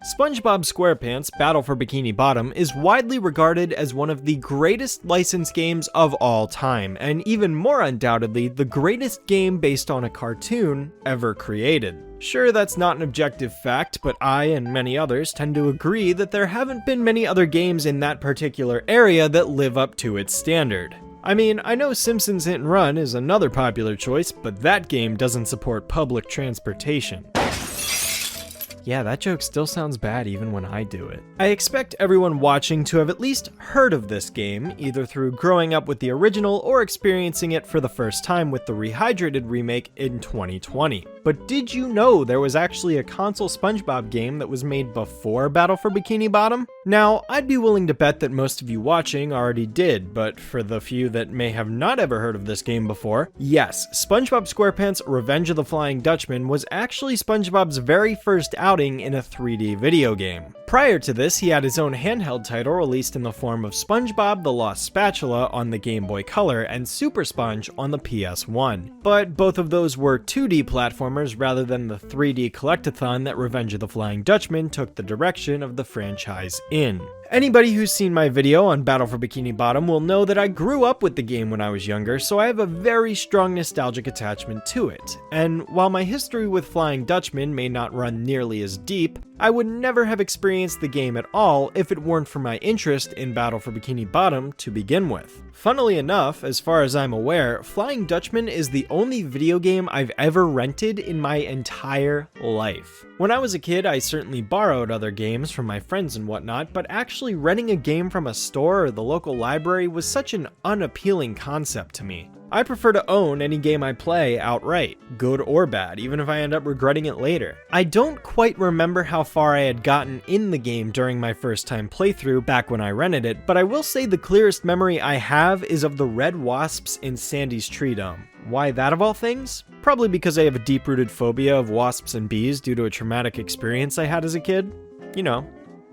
SpongeBob SquarePants Battle for Bikini Bottom is widely regarded as one of the greatest licensed games of all time, and even more undoubtedly, the greatest game based on a cartoon ever created. Sure, that's not an objective fact, but I and many others tend to agree that there haven't been many other games in that particular area that live up to its standard. I mean, I know Simpsons Hit and Run is another popular choice, but that game doesn't support public transportation. Yeah, that joke still sounds bad even when I do it. I expect everyone watching to have at least heard of this game, either through growing up with the original or experiencing it for the first time with the rehydrated remake in 2020. But did you know there was actually a console SpongeBob game that was made before Battle for Bikini Bottom? Now, I'd be willing to bet that most of you watching already did, but for the few that may have not ever heard of this game before, yes, SpongeBob SquarePants Revenge of the Flying Dutchman was actually SpongeBob's very first outing in a 3D video game. Prior to this, he had his own handheld title released in the form of SpongeBob the Lost Spatula on the Game Boy Color and Super Sponge on the PS1. But both of those were 2D platformers rather than the 3D collectathon that Revenge of the Flying Dutchman took the direction of the franchise in. Anybody who's seen my video on Battle for Bikini Bottom will know that I grew up with the game when I was younger, so I have a very strong nostalgic attachment to it. And while my history with Flying Dutchman may not run nearly as deep, I would never have experienced the game at all if it weren't for my interest in Battle for Bikini Bottom to begin with. Funnily enough, as far as I'm aware, Flying Dutchman is the only video game I've ever rented in my entire life. When I was a kid, I certainly borrowed other games from my friends and whatnot, but actually renting a game from a store or the local library was such an unappealing concept to me. I prefer to own any game I play outright, good or bad, even if I end up regretting it later. I don't quite remember how far I had gotten in the game during my first time playthrough back when I rented it, but I will say the clearest memory I have is of the red wasps in Sandy's tree dome. Why that of all things? Probably because I have a deep-rooted phobia of wasps and bees due to a traumatic experience I had as a kid. You know,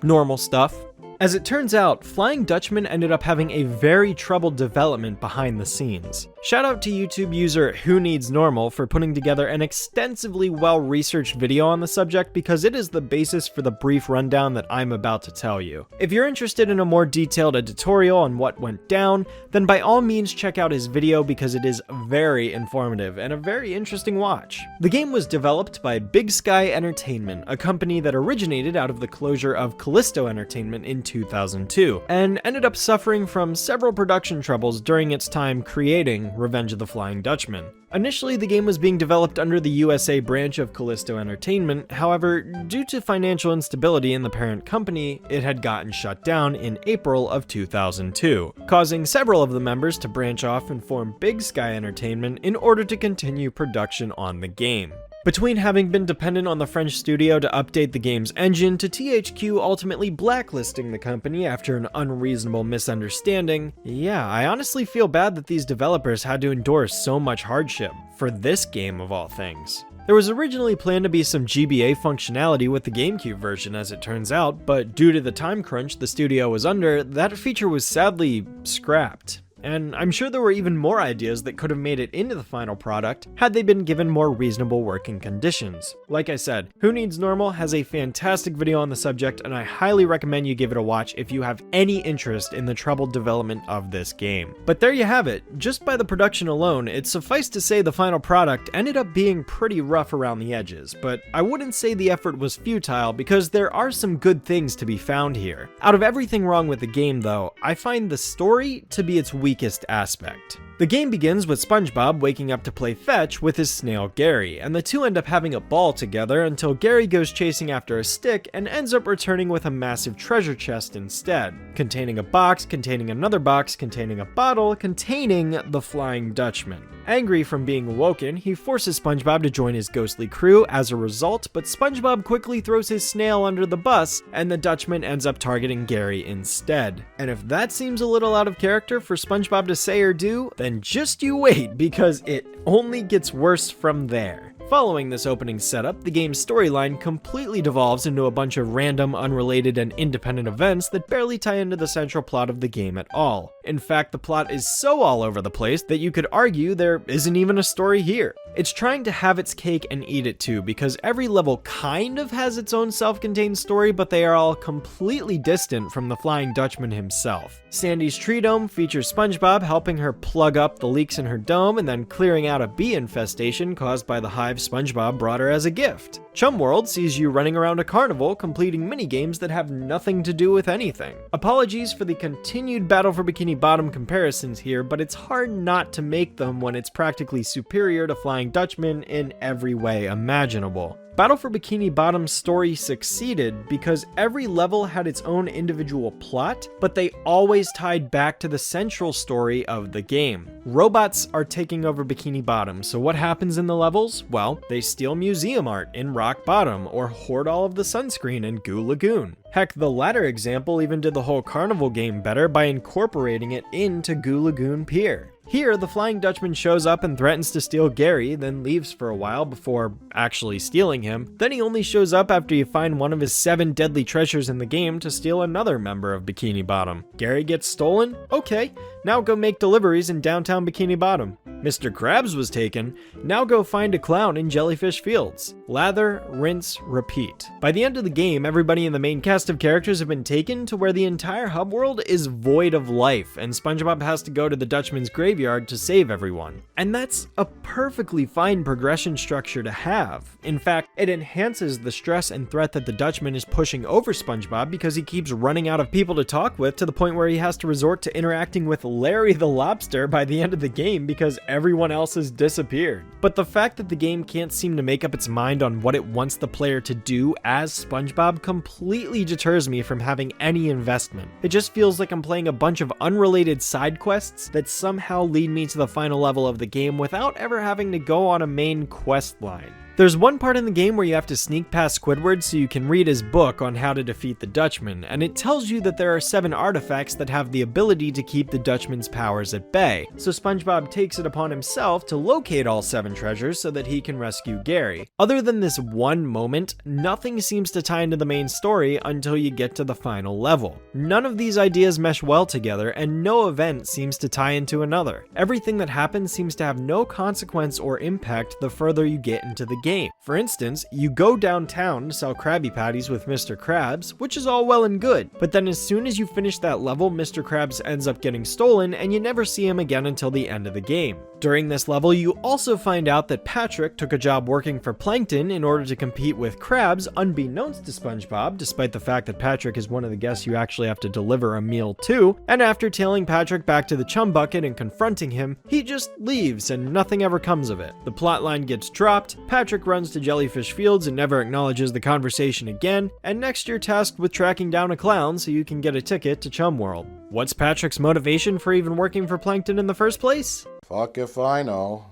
normal stuff. As it turns out, Flying Dutchman ended up having a very troubled development behind the scenes. Shout out to YouTube user Who Needs Normal for putting together an extensively well-researched video on the subject because it is the basis for the brief rundown that I'm about to tell you. If you're interested in a more detailed editorial on what went down, then by all means check out his video because it is very informative and a very interesting watch. The game was developed by Big Sky Entertainment, a company that originated out of the closure of Callisto Entertainment in 2002, and ended up suffering from several production troubles during its time creating Revenge of the Flying Dutchman. Initially, the game was being developed under the USA branch of Callisto Entertainment, however, due to financial instability in the parent company, it had gotten shut down in April of 2002, causing several of the members to branch off and form Big Sky Entertainment in order to continue production on the game. Between having been dependent on the French studio to update the game's engine to THQ ultimately blacklisting the company after an unreasonable misunderstanding, yeah, I honestly feel bad that these developers had to endure so much hardship for this game of all things. There was originally planned to be some GBA functionality with the GameCube version as it turns out, but due to the time crunch the studio was under, that feature was sadly scrapped. And I'm sure there were even more ideas that could have made it into the final product had they been given more reasonable working conditions. Like I said, Who Needs Normal has a fantastic video on the subject, and I highly recommend you give it a watch if you have any interest in the troubled development of this game. But there you have it. Just by the production alone, it's suffice to say the final product ended up being pretty rough around the edges, but I wouldn't say the effort was futile because there are some good things to be found here. Out of everything wrong with the game though, I find the story to be its weakest aspect. The game begins with SpongeBob waking up to play fetch with his snail Gary, and the two end up having a ball together until Gary goes chasing after a stick and ends up returning with a massive treasure chest instead, containing a box, containing another box, containing a bottle, containing the Flying Dutchman. Angry from being woken, he forces SpongeBob to join his ghostly crew as a result, but SpongeBob quickly throws his snail under the bus, and the Dutchman ends up targeting Gary instead. And if that seems a little out of character for SpongeBob to say or do, then just you wait, because it only gets worse from there. Following this opening setup, the game's storyline completely devolves into a bunch of random, unrelated, and independent events that barely tie into the central plot of the game at all. In fact, the plot is so all over the place that you could argue there isn't even a story here. It's trying to have its cake and eat it too, because every level kind of has its own self-contained story, but they are all completely distant from the Flying Dutchman himself. Sandy's tree dome features SpongeBob helping her plug up the leaks in her dome and then clearing out a bee infestation caused by the hive SpongeBob brought her as a gift. Chum World sees you running around a carnival completing minigames that have nothing to do with anything. Apologies for the continued Battle for Bikini Bottom comparisons here, but it's hard not to make them when it's practically superior to Flying Dutchman in every way imaginable. Battle for Bikini Bottom's story succeeded because every level had its own individual plot, but they always tied back to the central story of the game. Robots are taking over Bikini Bottom, so what happens in the levels? Well, they steal museum art in Rock Bottom, or hoard all of the sunscreen in Goo Lagoon. Heck, the latter example even did the whole carnival game better by incorporating it into Goo Lagoon Pier. Here, the Flying Dutchman shows up and threatens to steal Gary, then leaves for a while before actually stealing him. Then he only shows up after you find one of his 7 deadly treasures in the game to steal another member of Bikini Bottom. Gary gets stolen? Okay, now go make deliveries in downtown Bikini Bottom. Mr. Krabs was taken, now go find a clown in Jellyfish Fields. Lather, rinse, repeat. By the end of the game, everybody in the main cast of characters have been taken to where the entire hub world is void of life, and SpongeBob has to go to the Dutchman's graveyard to save everyone. And that's a perfectly fine progression structure to have. In fact, it enhances the stress and threat that the Dutchman is pushing over SpongeBob because he keeps running out of people to talk with to the point where he has to resort to interacting with Larry the Lobster by the end of the game because everyone else has disappeared. But the fact that the game can't seem to make up its mind on what it wants the player to do as SpongeBob completely deters me from having any investment. It just feels like I'm playing a bunch of unrelated side quests that somehow lead me to the final level of the game without ever having to go on a main quest line. There's one part in the game where you have to sneak past Squidward so you can read his book on how to defeat the Dutchman, and it tells you that there are 7 artifacts that have the ability to keep the Dutchman's powers at bay. So SpongeBob takes it upon himself to locate all 7 treasures so that he can rescue Gary. Other than this one moment, nothing seems to tie into the main story until you get to the final level. None of these ideas mesh well together, and no event seems to tie into another. Everything that happens seems to have no consequence or impact the further you get into the game. For instance, you go downtown to sell Krabby Patties with Mr. Krabs, which is all well and good, but then as soon as you finish that level, Mr. Krabs ends up getting stolen and you never see him again until the end of the game. During this level, you also find out that Patrick took a job working for Plankton in order to compete with Krabs, unbeknownst to SpongeBob, despite the fact that Patrick is one of the guests you actually have to deliver a meal to, and after tailing Patrick back to the chum bucket and confronting him, he just leaves and nothing ever comes of it. The plotline gets dropped, Patrick runs to Jellyfish Fields and never acknowledges the conversation again, and next you're tasked with tracking down a clown so you can get a ticket to Chum World. What's Patrick's motivation for even working for Plankton in the first place? Fuck if I know.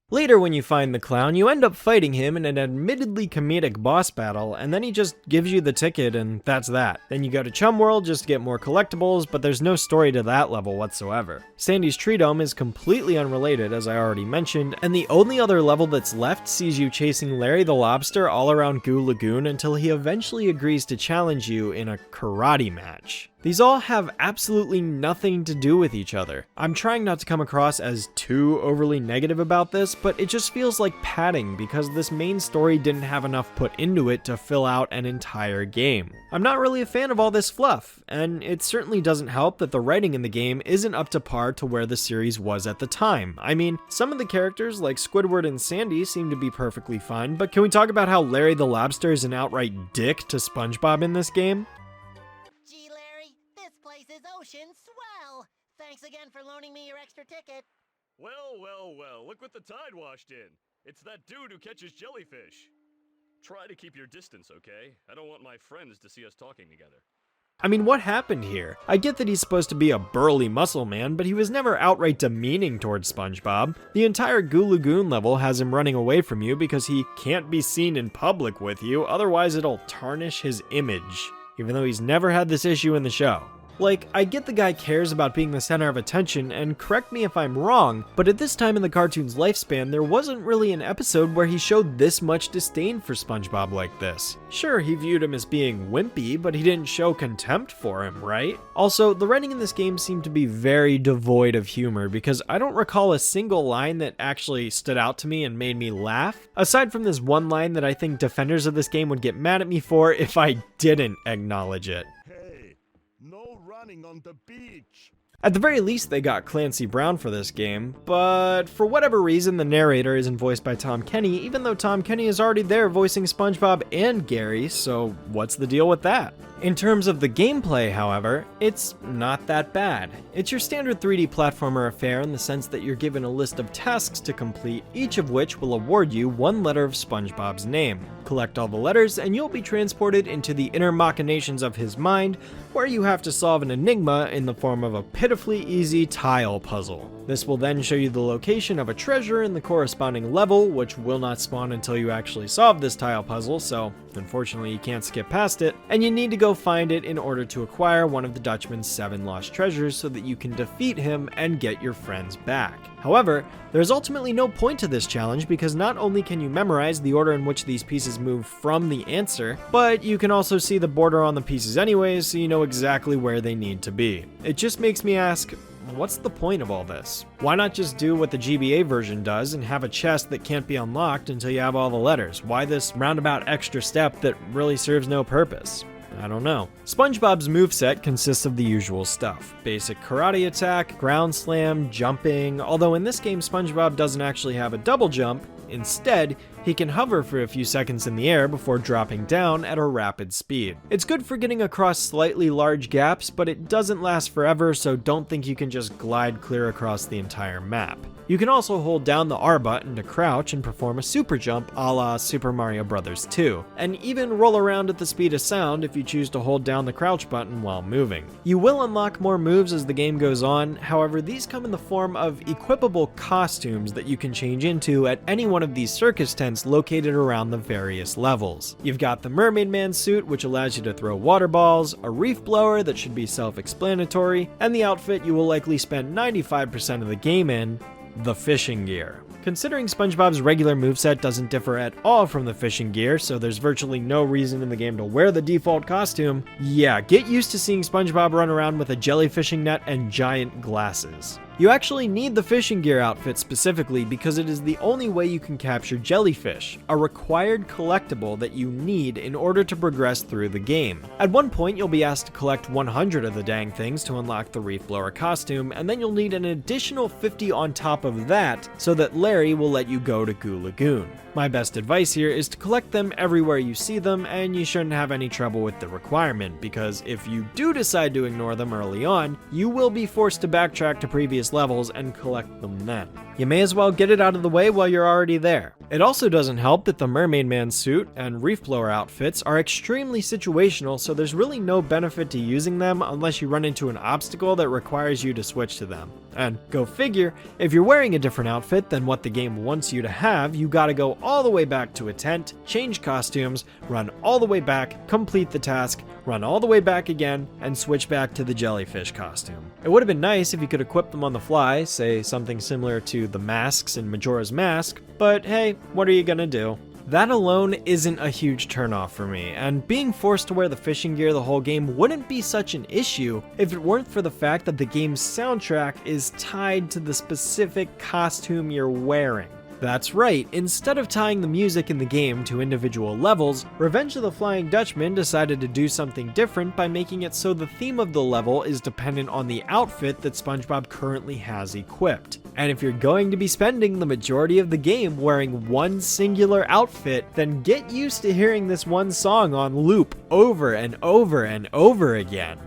Later, when you find the clown, you end up fighting him in an admittedly comedic boss battle, and then he just gives you the ticket and that's that. Then you go to Chum World just to get more collectibles, but there's no story to that level whatsoever. Sandy's Tree Dome is completely unrelated, as I already mentioned, and the only other level that's left sees you chasing Larry the Lobster all around Goo Lagoon until he eventually agrees to challenge you in a karate match. These all have absolutely nothing to do with each other. I'm trying not to come across as too overly negative about this, but it just feels like padding because this main story didn't have enough put into it to fill out an entire game. I'm not really a fan of all this fluff, and it certainly doesn't help that the writing in the game isn't up to par to where the series was at the time. I mean, some of the characters like Squidward and Sandy seem to be perfectly fine, but can we talk about how Larry the Lobster is an outright dick to SpongeBob in this game? Ocean swell! Thanks again for loaning me your extra ticket. Well, look what the tide washed in. It's that dude who catches jellyfish. Try to keep your distance, okay? I don't want my friends to see us talking together. I mean, what happened here? I get that he's supposed to be a burly muscle man, but he was never outright demeaning towards SpongeBob. The entire Goo Lagoon level has him running away from you because he can't be seen in public with you, otherwise it'll tarnish his image, even though he's never had this issue in the show. Like, I get the guy cares about being the center of attention, and correct me if I'm wrong, but at this time in the cartoon's lifespan, there wasn't really an episode where he showed this much disdain for SpongeBob like this. Sure, he viewed him as being wimpy, but he didn't show contempt for him, right? Also, the writing in this game seemed to be very devoid of humor, because I don't recall a single line that actually stood out to me and made me laugh, aside from this one line that I think defenders of this game would get mad at me for if I didn't acknowledge it. Hey, no running on the beach. At the very least, they got Clancy Brown for this game, but for whatever reason, the narrator isn't voiced by Tom Kenny, even though Tom Kenny is already there voicing SpongeBob and Gary, so what's the deal with that? In terms of the gameplay, however, it's not that bad. It's your standard 3D platformer affair in the sense that you're given a list of tasks to complete, each of which will award you one letter of SpongeBob's name. Collect all the letters and you'll be transported into the inner machinations of his mind, where you have to solve an enigma in the form of a pitifully easy tile puzzle. This will then show you the location of a treasure in the corresponding level, which will not spawn until you actually solve this tile puzzle, so unfortunately you can't skip past it, and you need to go find it in order to acquire one of the Dutchman's 7 lost treasures so that you can defeat him and get your friends back. However, there's ultimately no point to this challenge because not only can you memorize the order in which these pieces move from the answer, but you can also see the border on the pieces anyways, so you know exactly where they need to be. It just makes me ask, what's the point of all this? Why not just do what the GBA version does and have a chest that can't be unlocked until you have all the letters? Why this roundabout extra step that really serves no purpose? I don't know. SpongeBob's moveset consists of the usual stuff. Basic karate attack, ground slam, jumping, although in this game SpongeBob doesn't actually have a double jump. Instead, he can hover for a few seconds in the air before dropping down at a rapid speed. It's good for getting across slightly large gaps, but it doesn't last forever, so don't think you can just glide clear across the entire map. You can also hold down the R button to crouch and perform a super jump a la Super Mario Bros. 2, and even roll around at the speed of sound if you choose to hold down the crouch button while moving. You will unlock more moves as the game goes on, however these come in the form of equipable costumes that you can change into at any one of these circus tents located around the various levels. You've got the Mermaid Man suit, which allows you to throw water balls, a reef blower that should be self-explanatory, and the outfit you will likely spend 95% of the game in, the fishing gear. Considering SpongeBob's regular moveset doesn't differ at all from the fishing gear, so there's virtually no reason in the game to wear the default costume, yeah, get used to seeing SpongeBob run around with a jellyfishing net and giant glasses. You actually need the fishing gear outfit specifically because it is the only way you can capture jellyfish, a required collectible that you need in order to progress through the game. At one point, you'll be asked to collect 100 of the dang things to unlock the reef blower costume, and then you'll need an additional 50 on top of that so that Larry will let you go to Goo Lagoon. My best advice here is to collect them everywhere you see them, and you shouldn't have any trouble with the requirement, because if you do decide to ignore them early on, you will be forced to backtrack to previous levels and collect them then. You may as well get it out of the way while you're already there. It also doesn't help that the Mermaid Man suit and reef blower outfits are extremely situational, so there's really no benefit to using them unless you run into an obstacle that requires you to switch to them. And go figure, if you're wearing a different outfit than what the game wants you to have, you gotta go all the way back to a tent, change costumes, run all the way back, complete the task, run all the way back again, and switch back to the jellyfish costume. It would have been nice if you could equip them on the fly, say something similar to the masks in Majora's Mask, but hey, what are you gonna do? That alone isn't a huge turnoff for me, and being forced to wear the fishing gear the whole game wouldn't be such an issue if it weren't for the fact that the game's soundtrack is tied to the specific costume you're wearing. That's right, instead of tying the music in the game to individual levels, Revenge of the Flying Dutchman decided to do something different by making it so the theme of the level is dependent on the outfit that SpongeBob currently has equipped. And if you're going to be spending the majority of the game wearing one singular outfit, then get used to hearing this one song on loop over and over and over again.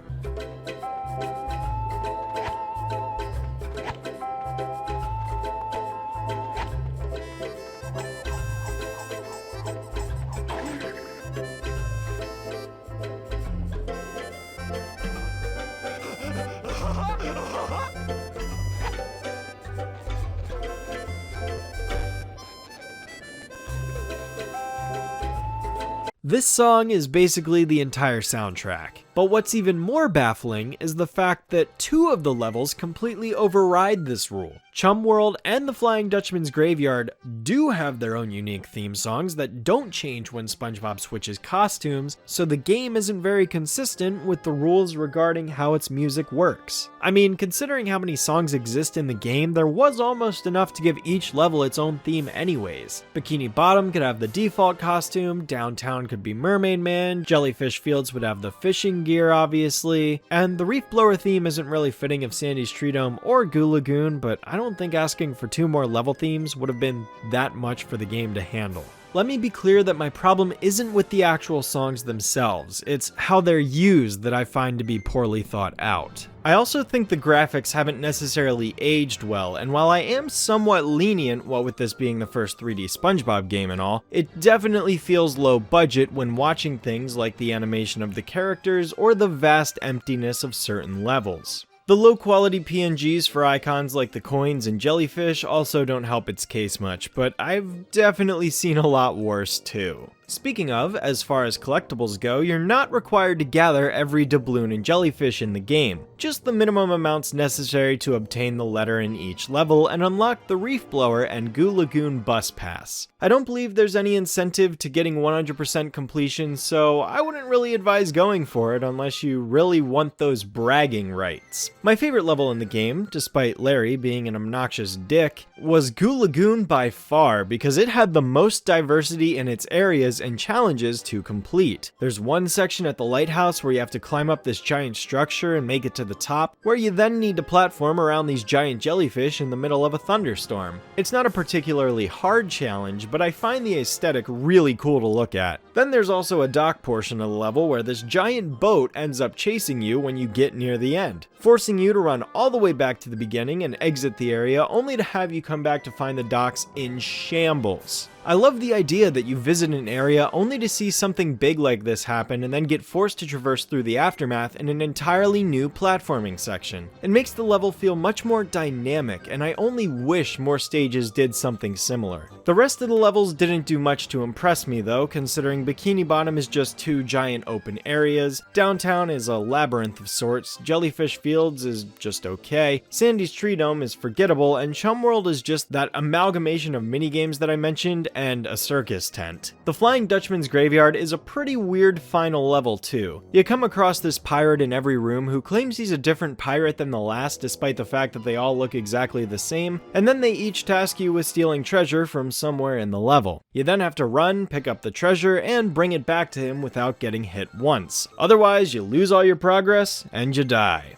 This song is basically the entire soundtrack, But what's even more baffling is the fact that 2 of the levels completely override this rule. Chum World and the Flying Dutchman's Graveyard do have their own unique theme songs that don't change when SpongeBob switches costumes, so the game isn't very consistent with the rules regarding how its music works. I mean, considering how many songs exist in the game, there was almost enough to give each level its own theme anyways. Bikini Bottom could have the default costume, Downtown could be Mermaid Man, Jellyfish Fields would have the fishing gear obviously, and the Reef Blower theme isn't really fitting of Sandy's Tree Dome or Goo Lagoon, but I don't think asking for 2 more level themes would have been that much for the game to handle. Let me be clear that my problem isn't with the actual songs themselves, it's how they're used that I find to be poorly thought out. I also think the graphics haven't necessarily aged well, and while I am somewhat lenient, what with this being the first 3D SpongeBob game and all, it definitely feels low budget when watching things like the animation of the characters or the vast emptiness of certain levels. The low quality PNGs for icons like the coins and Jellyfish also don't help its case much, but I've definitely seen a lot worse too. Speaking of, as far as collectibles go, you're not required to gather every doubloon and jellyfish in the game, just the minimum amounts necessary to obtain the letter in each level and unlock the Reef Blower and Goo Lagoon bus pass. I don't believe there's any incentive to getting 100% completion, so I wouldn't really advise going for it unless you really want those bragging rights. My favorite level in the game, despite Larry being an obnoxious dick, was Goo Lagoon by far because it had the most diversity in its areas and challenges to complete. There's one section at the lighthouse where you have to climb up this giant structure and make it to the top, where you then need to platform around these giant jellyfish in the middle of a thunderstorm. It's not a particularly hard challenge, but I find the aesthetic really cool to look at. Then there's also a dock portion of the level where this giant boat ends up chasing you when you get near the end, forcing you to run all the way back to the beginning and exit the area only to have you come back to find the docks in shambles. I love the idea that you visit an area only to see something big like this happen and then get forced to traverse through the aftermath in an entirely new platforming section. It makes the level feel much more dynamic, and I only wish more stages did something similar. The rest of the levels didn't do much to impress me though, considering Bikini Bottom is just 2 giant open areas, Downtown is a labyrinth of sorts, Jellyfish Fields is just okay, Sandy's Tree Dome is forgettable, and Chum World is just that amalgamation of minigames that I mentioned and a circus tent. The Flying Dutchman's Graveyard is a pretty weird final level too. You come across this pirate in every room who claims he's a different pirate than the last despite the fact that they all look exactly the same, and then they each task you with stealing treasure from somewhere in the level. You then have to run, pick up the treasure, and bring it back to him without getting hit once. Otherwise, you lose all your progress and you die.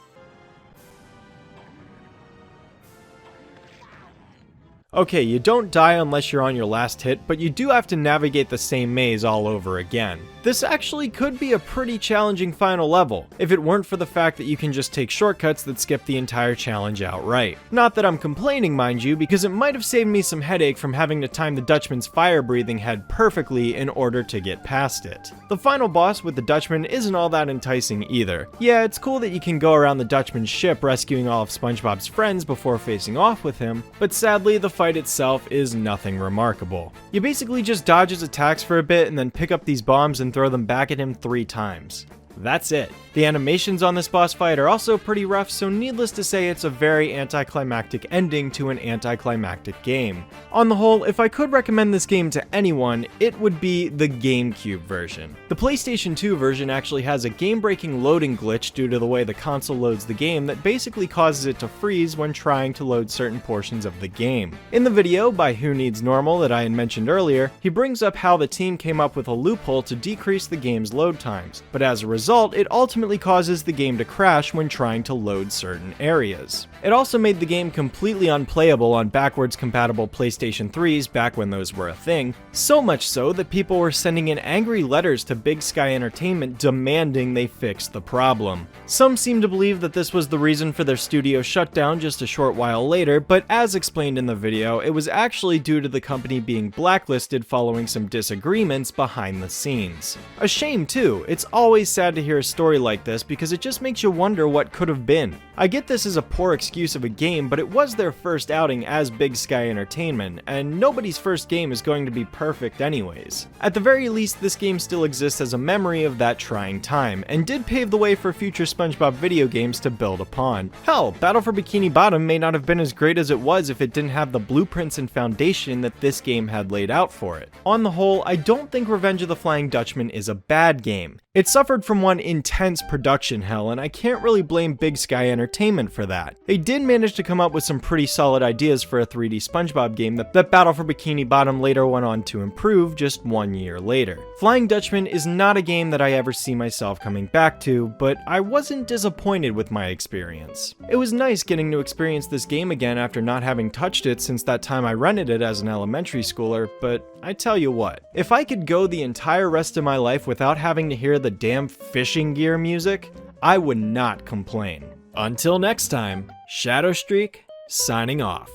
Okay, you don't die unless you're on your last hit, but you do have to navigate the same maze all over again. This actually could be a pretty challenging final level, if it weren't for the fact that you can just take shortcuts that skip the entire challenge outright. Not that I'm complaining, mind you, because it might have saved me some headache from having to time the Dutchman's fire-breathing head perfectly in order to get past it. The final boss with the Dutchman isn't all that enticing either. Yeah, it's cool that you can go around the Dutchman's ship rescuing all of SpongeBob's friends before facing off with him, but sadly the fight itself is nothing remarkable. You basically just dodge his attacks for a bit and then pick up these bombs and throw them back at him 3 times. That's it. The animations on this boss fight are also pretty rough, so needless to say it's a very anticlimactic ending to an anticlimactic game. On the whole, if I could recommend this game to anyone, it would be the GameCube version. The PlayStation 2 version actually has a game-breaking loading glitch due to the way the console loads the game that basically causes it to freeze when trying to load certain portions of the game. In the video by Who Needs Normal that I had mentioned earlier, he brings up how the team came up with a loophole to decrease the game's load times, but as a result, it ultimately causes the game to crash when trying to load certain areas. It also made the game completely unplayable on backwards compatible PlayStation 3s back when those were a thing, so much so that people were sending in angry letters to Big Sky Entertainment demanding they fix the problem. Some seem to believe that this was the reason for their studio shutdown just a short while later, but as explained in the video, it was actually due to the company being blacklisted following some disagreements behind the scenes. A shame too, it's always sad sad to hear a story like this because it just makes you wonder what could have been. I get this is a poor excuse of a game, but it was their first outing as Big Sky Entertainment, and nobody's first game is going to be perfect anyways. At the very least, this game still exists as a memory of that trying time, and did pave the way for future SpongeBob video games to build upon. Hell, Battle for Bikini Bottom may not have been as great as it was if it didn't have the blueprints and foundation that this game had laid out for it. On the whole, I don't think Revenge of the Flying Dutchman is a bad game. It suffered from one intense production hell, and I can't really blame Big Sky Entertainment for that. They did manage to come up with some pretty solid ideas for a 3D SpongeBob game that Battle for Bikini Bottom later went on to improve just 1 year later. Flying Dutchman is not a game that I ever see myself coming back to, but I wasn't disappointed with my experience. It was nice getting to experience this game again after not having touched it since that time I rented it as an elementary schooler, but I tell you what, if I could go the entire rest of my life without having to hear the damn fishing gear music, I would not complain. Until next time, Shadowstreak, signing off.